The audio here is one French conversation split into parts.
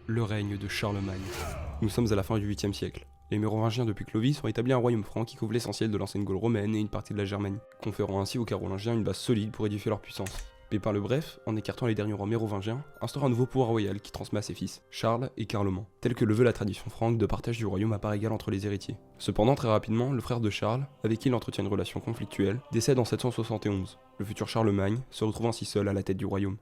Le règne de Charlemagne. Nous sommes à la fin du 8e siècle. Les Mérovingiens depuis Clovis ont établi un royaume franc qui couvre l'essentiel de l'ancienne Gaule romaine et une partie de la Germanie, conférant ainsi aux Carolingiens une base solide pour édifier leur puissance. Pépin le Bref, en écartant les derniers rois mérovingiens, instaure un nouveau pouvoir royal qui transmet à ses fils, Charles et Carloman, tel que le veut la tradition franque de partage du royaume à part égale entre les héritiers. Cependant, très rapidement, le frère de Charles, avec qui il entretient une relation conflictuelle, décède en 771. Le futur Charlemagne se retrouve ainsi seul à la tête du royaume.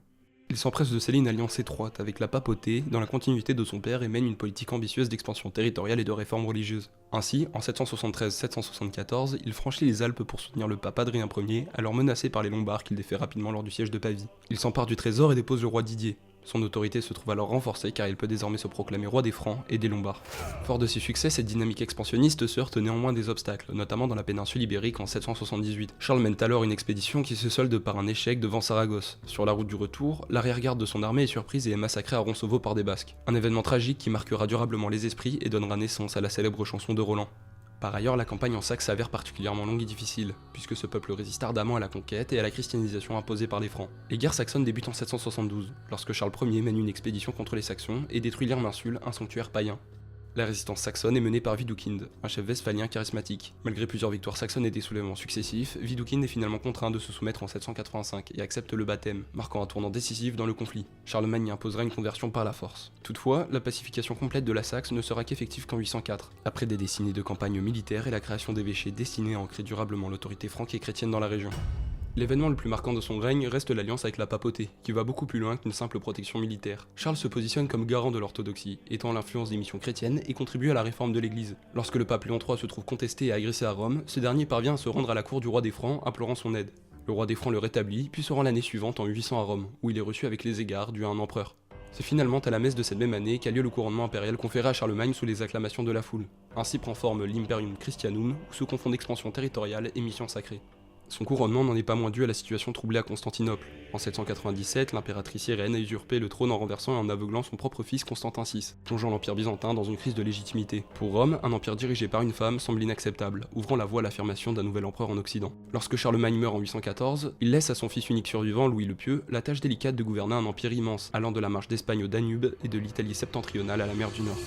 Il s'empresse de sceller une alliance étroite avec la papauté dans la continuité de son père et mène une politique ambitieuse d'expansion territoriale et de réforme religieuse. Ainsi, en 773-774, il franchit les Alpes pour soutenir le pape Adrien Ier, alors menacé par les Lombards qu'il défait rapidement lors du siège de Pavie. Il s'empare du trésor et dépose le roi Didier. Son autorité se trouve alors renforcée car il peut désormais se proclamer roi des Francs et des Lombards. Fort de ses succès, cette dynamique expansionniste se heurte néanmoins des obstacles, notamment dans la péninsule ibérique en 778. Charles mène alors une expédition qui se solde par un échec devant Saragosse. Sur la route du retour, l'arrière-garde de son armée est surprise et est massacrée à Roncevaux par des Basques. Un événement tragique qui marquera durablement les esprits et donnera naissance à la célèbre chanson de Roland. Par ailleurs, la campagne en Saxe s'avère particulièrement longue et difficile, puisque ce peuple résiste ardemment à la conquête et à la christianisation imposée par les Francs. Les guerres saxonnes débutent en 772, lorsque Charles Ier mène une expédition contre les Saxons et détruit l'Irminsul, un sanctuaire païen. La résistance saxonne est menée par Widukind, un chef westphalien charismatique. Malgré plusieurs victoires saxonnes et des soulèvements successifs, Widukind est finalement contraint de se soumettre en 785 et accepte le baptême, marquant un tournant décisif dans le conflit. Charlemagne y imposera une conversion par la force. Toutefois, la pacification complète de la Saxe ne sera qu'effective qu'en 804, après des décennies de campagnes militaires et la création d'évêchés destinés à ancrer durablement l'autorité franque et chrétienne dans la région. L'événement le plus marquant de son règne reste l'alliance avec la papauté, qui va beaucoup plus loin qu'une simple protection militaire. Charles se positionne comme garant de l'orthodoxie, étend l'influence des missions chrétiennes et contribue à la réforme de l'église. Lorsque le pape Léon III se trouve contesté et agressé à Rome, ce dernier parvient à se rendre à la cour du roi des Francs, implorant son aide. Le roi des Francs le rétablit, puis se rend l'année suivante en 800 à Rome, où il est reçu avec les égards dus à un empereur. C'est finalement à la messe de cette même année qu'a lieu le couronnement impérial conféré à Charlemagne sous les acclamations de la foule. Ainsi prend forme l'Imperium Christianum, où se confondent expansion territoriale et mission sacrée. Son couronnement n'en est pas moins dû à la situation troublée à Constantinople. En 797, l'impératrice Irène a usurpé le trône en renversant et en aveuglant son propre fils Constantin VI, plongeant l'empire byzantin dans une crise de légitimité. Pour Rome, un empire dirigé par une femme semble inacceptable, ouvrant la voie à l'affirmation d'un nouvel empereur en Occident. Lorsque Charlemagne meurt en 814, il laisse à son fils unique survivant, Louis le Pieux, la tâche délicate de gouverner un empire immense, allant de la marche d'Espagne au Danube et de l'Italie septentrionale à la mer du Nord.